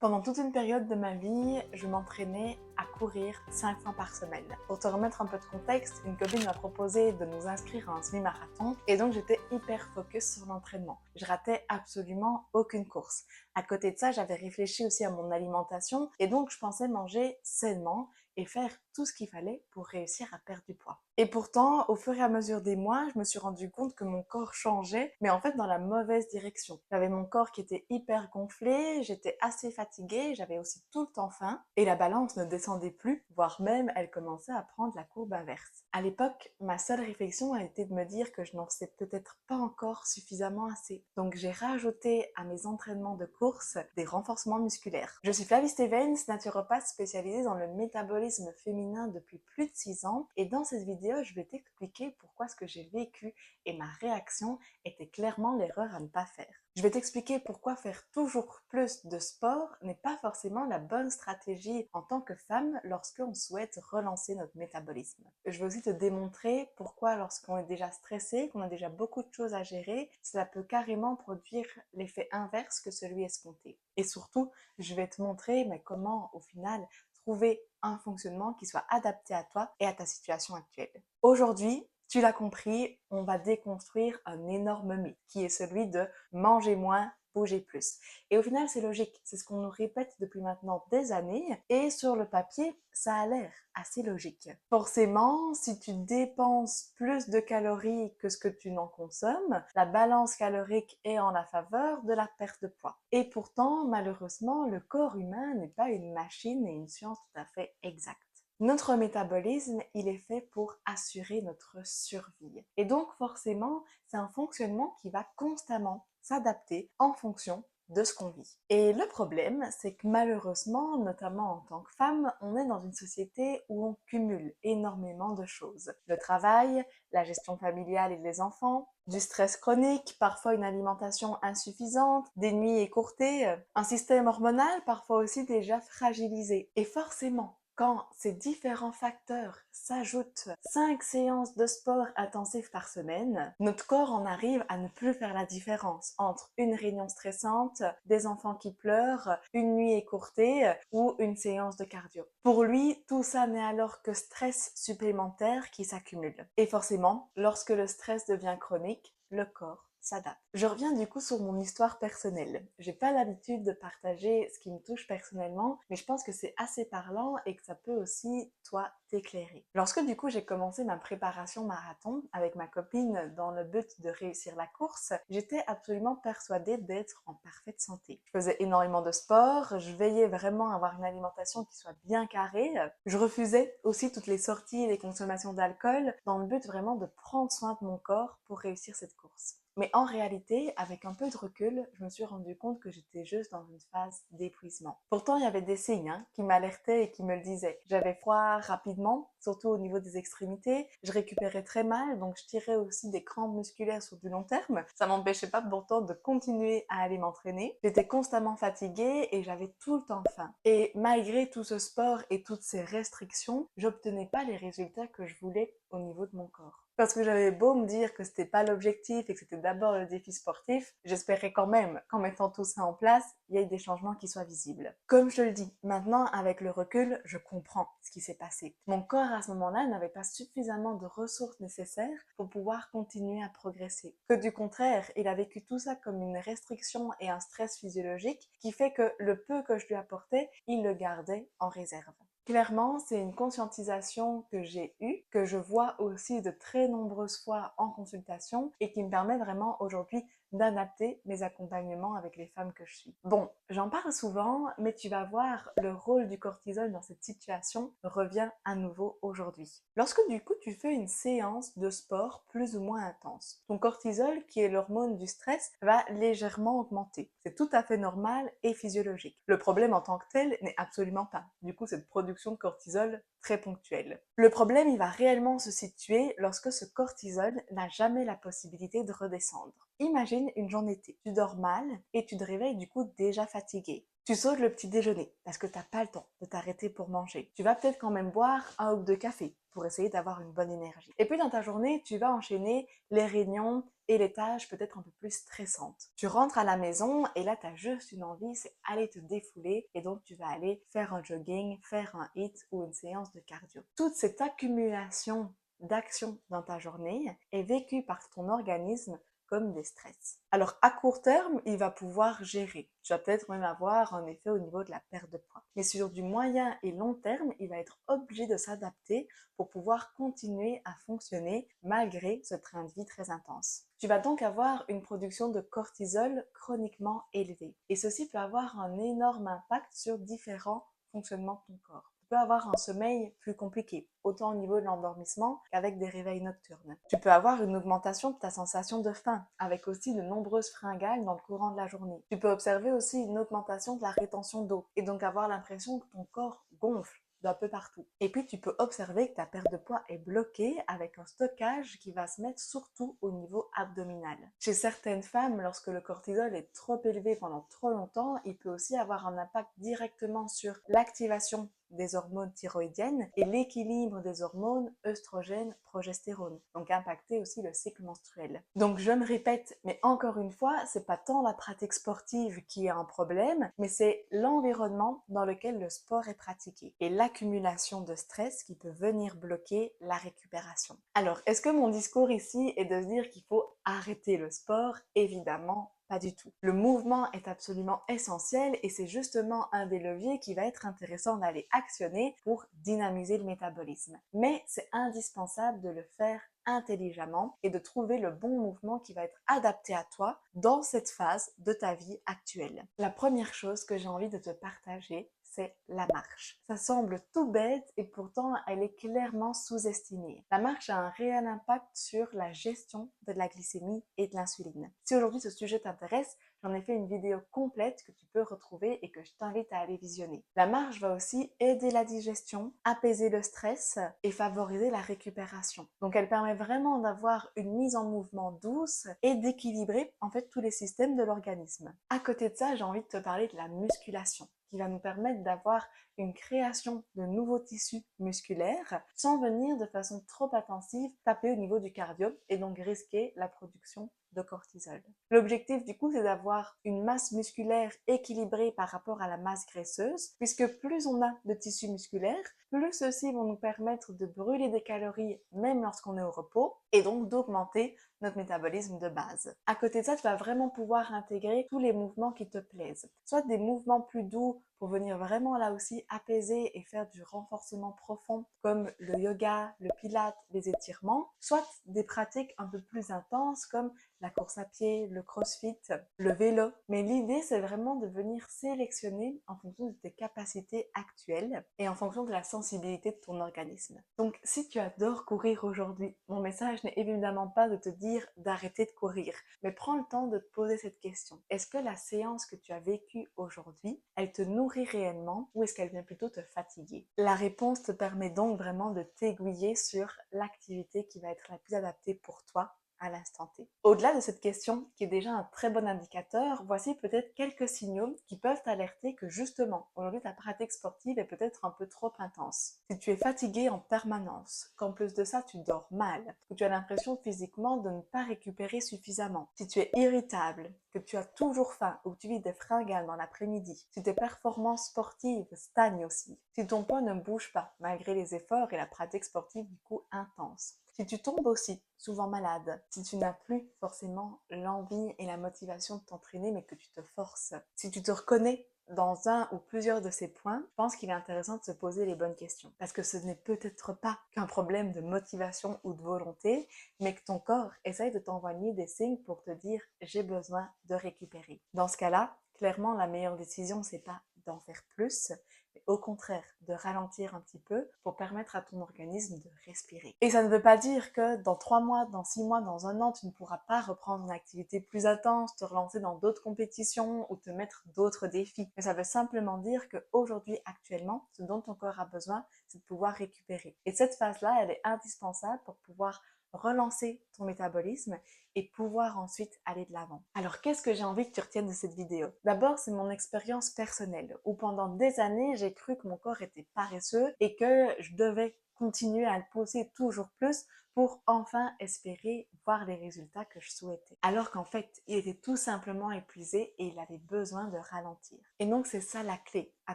Pendant toute une période de ma vie, je m'entraînais à courir 5 fois par semaine. Pour te remettre un peu de contexte, une copine m'a proposé de nous inscrire à un semi-marathon et donc j'étais hyper focus sur l'entraînement. Je ratais absolument aucune course. À côté de ça, j'avais réfléchi aussi à mon alimentation et donc je pensais manger sainement et faire tout ce qu'il fallait pour réussir à perdre du poids. Et pourtant, au fur et à mesure des mois, je me suis rendu compte que mon corps changeait, mais en fait dans la mauvaise direction. J'avais mon corps qui était hyper gonflé, j'étais assez fatiguée, j'avais aussi tout le temps faim, et la balance ne descendait plus, voire même elle commençait à prendre la courbe inverse. À l'époque, ma seule réflexion a été de me dire que je n'en faisais peut-être pas encore suffisamment assez. Donc j'ai rajouté à mes entraînements de course des renforcements musculaires. Je suis Flavie Stevens, naturopathe spécialisée dans le métabolisme féminin depuis plus de 6 ans, et dans cette vidéo, je vais t'expliquer pourquoi ce que j'ai vécu et ma réaction était clairement l'erreur à ne pas faire. Je vais t'expliquer pourquoi faire toujours plus de sport n'est pas forcément la bonne stratégie en tant que femme lorsqu'on souhaite relancer notre métabolisme. Je vais aussi te démontrer pourquoi lorsqu'on est déjà stressé, qu'on a déjà beaucoup de choses à gérer, cela peut carrément produire l'effet inverse que celui escompté. Et surtout, je vais te montrer comment au final trouver un fonctionnement qui soit adapté à toi et à ta situation actuelle. Aujourd'hui, tu l'as compris, on va déconstruire un énorme mythe qui est celui de manger moins, bouger plus. Et au final, c'est logique, c'est ce qu'on nous répète depuis maintenant des années et sur le papier, ça a l'air assez logique. Forcément, si tu dépenses plus de calories que ce que tu n'en consommes, la balance calorique est en la faveur de la perte de poids. Et pourtant, malheureusement, le corps humain n'est pas une machine et une science tout à fait exacte. Notre métabolisme, il est fait pour assurer notre survie. Et donc forcément, c'est un fonctionnement qui va constamment s'adapter en fonction de ce qu'on vit. Et le problème, c'est que malheureusement, notamment en tant que femme, on est dans une société où on cumule énormément de choses. Le travail, la gestion familiale et des enfants, du stress chronique, parfois une alimentation insuffisante, des nuits écourtées, un système hormonal parfois aussi déjà fragilisé. Et forcément, quand ces différents facteurs s'ajoutent 5 séances de sport intensif par semaine, notre corps en arrive à ne plus faire la différence entre une réunion stressante, des enfants qui pleurent, une nuit écourtée ou une séance de cardio. Pour lui, tout ça n'est alors que stress supplémentaire qui s'accumule. Et forcément, lorsque le stress devient chronique, le corps s'adapte. Je reviens du coup sur mon histoire personnelle. J'ai pas l'habitude de partager ce qui me touche personnellement, mais je pense que c'est assez parlant et que ça peut aussi, toi, t'éclairer. Lorsque du coup j'ai commencé ma préparation marathon avec ma copine dans le but de réussir la course, j'étais absolument persuadée d'être en parfaite santé. Je faisais énormément de sport, je veillais vraiment à avoir une alimentation qui soit bien carrée. Je refusais aussi toutes les sorties et les consommations d'alcool dans le but vraiment de prendre soin de mon corps pour réussir cette course. Mais en réalité, avec un peu de recul, je me suis rendu compte que j'étais juste dans une phase d'épuisement. Pourtant, il y avait des signes qui m'alertaient et qui me le disaient. J'avais froid rapidement, surtout au niveau des extrémités. Je récupérais très mal, donc je tirais aussi des crampes musculaires sur du long terme. Ça m'empêchait pas pourtant de continuer à aller m'entraîner. J'étais constamment fatiguée et j'avais tout le temps faim. Et malgré tout ce sport et toutes ces restrictions, j'obtenais pas les résultats que je voulais au niveau de mon corps. Parce que j'avais beau me dire que c'était pas l'objectif et que c'était d'abord le défi sportif, j'espérais quand même qu'en mettant tout ça en place, il y ait des changements qui soient visibles. Comme je te le dis, maintenant avec le recul, je comprends ce qui s'est passé. Mon corps à ce moment-là n'avait pas suffisamment de ressources nécessaires pour pouvoir continuer à progresser. Que du contraire, il a vécu tout ça comme une restriction et un stress physiologique qui fait que le peu que je lui apportais, il le gardait en réserve. Clairement, c'est une conscientisation que j'ai eue, que je vois aussi de très nombreuses fois en consultation et qui me permet vraiment aujourd'hui d'adapter mes accompagnements avec les femmes que je suis. Bon, j'en parle souvent, mais tu vas voir, le rôle du cortisol dans cette situation revient à nouveau aujourd'hui. Lorsque du coup tu fais une séance de sport plus ou moins intense, ton cortisol, qui est l'hormone du stress, va légèrement augmenter. C'est tout à fait normal et physiologique. Le problème en tant que tel n'est absolument pas, du coup, cette production de cortisol très ponctuelle. Le problème, il va réellement se situer lorsque ce cortisol n'a jamais la possibilité de redescendre. imagine une journée d'été. Tu dors mal et tu te réveilles du coup déjà fatigué. Tu sautes le petit déjeuner parce que tu n'as pas le temps de t'arrêter pour manger. Tu vas peut-être quand même boire un ou deux cafés pour essayer d'avoir une bonne énergie. Et puis dans ta journée, tu vas enchaîner les réunions et les tâches peut-être un peu plus stressantes. Tu rentres à la maison et là, tu as juste une envie, c'est aller te défouler et donc tu vas aller faire un jogging, faire un HIIT ou une séance de cardio. Toute cette accumulation d'actions dans ta journée est vécue par ton organisme comme des stress. Alors à court terme, il va pouvoir gérer. Tu vas peut-être même avoir un effet au niveau de la perte de poids. Mais sur du moyen et long terme, il va être obligé de s'adapter pour pouvoir continuer à fonctionner malgré ce train de vie très intense. Tu vas donc avoir une production de cortisol chroniquement élevée. Et ceci peut avoir un énorme impact sur différents fonctionnements de ton corps. Tu peux avoir un sommeil plus compliqué, autant au niveau de l'endormissement qu'avec des réveils nocturnes. Tu peux avoir une augmentation de ta sensation de faim, avec aussi de nombreuses fringales dans le courant de la journée. Tu peux observer aussi une augmentation de la rétention d'eau, et donc avoir l'impression que ton corps gonfle d'un peu partout. Et puis tu peux observer que ta perte de poids est bloquée avec un stockage qui va se mettre surtout au niveau abdominal. Chez certaines femmes, lorsque le cortisol est trop élevé pendant trop longtemps, il peut aussi avoir un impact directement sur l'activation des hormones thyroïdiennes et l'équilibre des hormones œstrogène, progestérone, donc impacter aussi le cycle menstruel. Donc je me répète, mais encore une fois, c'est pas tant la pratique sportive qui est un problème, mais c'est l'environnement dans lequel le sport est pratiqué et l'accumulation de stress qui peut venir bloquer la récupération. Alors, est-ce que mon discours ici est de se dire qu'il faut arrêter le sport? Évidemment, pas du tout. Le mouvement est absolument essentiel et c'est justement un des leviers qui va être intéressant d'aller actionner pour dynamiser le métabolisme. Mais c'est indispensable de le faire intelligemment et de trouver le bon mouvement qui va être adapté à toi dans cette phase de ta vie actuelle. La première chose que j'ai envie de te partager, c'est la marche. Ça semble tout bête et pourtant elle est clairement sous-estimée. La marche a un réel impact sur la gestion de la glycémie et de l'insuline. Si aujourd'hui ce sujet t'intéresse, j'en ai fait une vidéo complète que tu peux retrouver et que je t'invite à aller visionner. La marche va aussi aider la digestion, apaiser le stress et favoriser la récupération. Donc elle permet vraiment d'avoir une mise en mouvement douce et d'équilibrer en fait tous les systèmes de l'organisme. À côté de ça, j'ai envie de te parler de la musculation qui va nous permettre d'avoir une création de nouveaux tissus musculaires sans venir de façon trop intensive taper au niveau du cardio et donc risquer la production de cortisol. L'objectif du coup c'est d'avoir une masse musculaire équilibrée par rapport à la masse graisseuse puisque plus on a de tissus musculaires, plus ceux-ci vont nous permettre de brûler des calories même lorsqu'on est au repos et donc d'augmenter notre métabolisme de base. À côté de ça, tu vas vraiment pouvoir intégrer tous les mouvements qui te plaisent. Soit des mouvements plus doux pour venir vraiment là aussi apaiser et faire du renforcement profond comme le yoga, le pilate, les étirements, soit des pratiques un peu plus intenses comme la course à pied, le crossfit, le vélo. Mais l'idée, c'est vraiment de venir sélectionner en fonction de tes capacités actuelles et en fonction de la sensibilité de ton organisme. Donc, si tu adores courir aujourd'hui, mon message n'est évidemment pas de te dire d'arrêter de courir, mais prends le temps de te poser cette question. Est-ce que la séance que tu as vécue aujourd'hui, elle te nourrit réellement ou est-ce qu'elle vient plutôt te fatiguer? La réponse te permet donc vraiment de t'aiguiller sur l'activité qui va être la plus adaptée pour toi à l'instant T. Au-delà de cette question, qui est déjà un très bon indicateur, voici peut-être quelques signaux qui peuvent t'alerter que justement, aujourd'hui ta pratique sportive est peut-être un peu trop intense. Si tu es fatigué en permanence, qu'en plus de ça tu dors mal, que tu as l'impression physiquement de ne pas récupérer suffisamment, si tu es irritable, que tu as toujours faim ou que tu vis des fringales dans l'après-midi, si tes performances sportives stagnent aussi, si ton poids ne bouge pas malgré les efforts et la pratique sportive du coup intense, si tu tombes aussi souvent malade, si tu n'as plus forcément l'envie et la motivation de t'entraîner mais que tu te forces, si tu te reconnais dans un ou plusieurs de ces points, je pense qu'il est intéressant de se poser les bonnes questions. Parce que ce n'est peut-être pas qu'un problème de motivation ou de volonté, mais que ton corps essaye de t'envoyer des signes pour te dire « j'ai besoin de récupérer ». Dans ce cas-là, clairement, la meilleure décision, c'est pas d'en faire plus, mais au contraire, de ralentir un petit peu pour permettre à ton organisme de respirer. Et ça ne veut pas dire que dans 3 mois, dans 6 mois, dans un an, tu ne pourras pas reprendre une activité plus intense, te relancer dans d'autres compétitions ou te mettre d'autres défis. Mais ça veut simplement dire qu'aujourd'hui, actuellement, ce dont ton corps a besoin, c'est de pouvoir récupérer. Et cette phase-là, elle est indispensable pour pouvoir relancer ton métabolisme et pouvoir ensuite aller de l'avant. Alors qu'est-ce que j'ai envie que tu retiennes de cette vidéo? D'abord, c'est mon expérience personnelle où pendant des années, j'ai cru que mon corps était paresseux et que je devais continuer à le pousser toujours plus pour enfin espérer voir les résultats que je souhaitais. Alors qu'en fait, il était tout simplement épuisé et il avait besoin de ralentir. Et donc c'est ça la clé à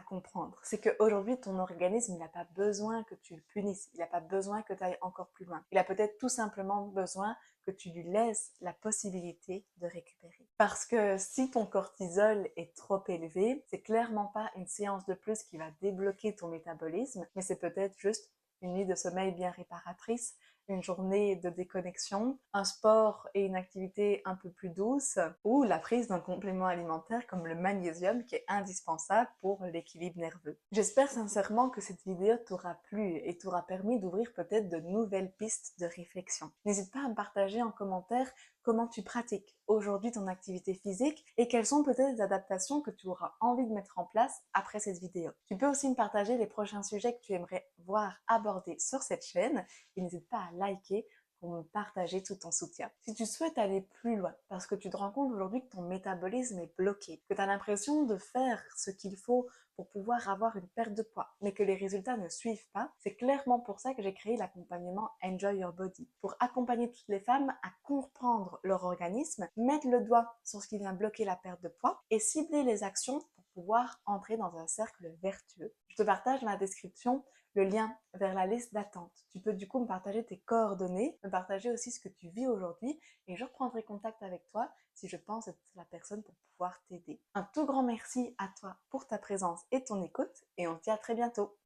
comprendre, c'est qu'aujourd'hui ton organisme n'a pas besoin que tu le punisses, il n'a pas besoin que tu ailles encore plus loin. Il a peut-être tout simplement besoin que tu lui laisses la possibilité de récupérer. Parce que si ton cortisol est trop élevé, c'est clairement pas une séance de plus qui va débloquer ton métabolisme, mais c'est peut-être juste une nuit de sommeil bien réparatrice, une journée de déconnexion, un sport et une activité un peu plus douce, ou la prise d'un complément alimentaire comme le magnésium qui est indispensable pour l'équilibre nerveux. J'espère sincèrement que cette vidéo t'aura plu et t'aura permis d'ouvrir peut-être de nouvelles pistes de réflexion. N'hésite pas à me partager en commentaire comment tu pratiques aujourd'hui ton activité physique et quelles sont peut-être les adaptations que tu auras envie de mettre en place après cette vidéo. Tu peux aussi me partager les prochains sujets que tu aimerais voir abordés sur cette chaîne et n'hésite pas à liker pour me partager tout ton soutien. Si tu souhaites aller plus loin, parce que tu te rends compte aujourd'hui que ton métabolisme est bloqué, que tu as l'impression de faire ce qu'il faut pour pouvoir avoir une perte de poids, mais que les résultats ne suivent pas, c'est clairement pour ça que j'ai créé l'accompagnement Enjoy Your Body, pour accompagner toutes les femmes à comprendre leur organisme, mettre le doigt sur ce qui vient bloquer la perte de poids et cibler les actions pour pouvoir entrer dans un cercle vertueux. Je te partage dans la description le lien vers la liste d'attente. Tu peux du coup me partager tes coordonnées, me partager aussi ce que tu vis aujourd'hui et je reprendrai contact avec toi si je pense être la personne pour pouvoir t'aider. Un tout grand merci à toi pour ta présence et ton écoute et on se dit à très bientôt.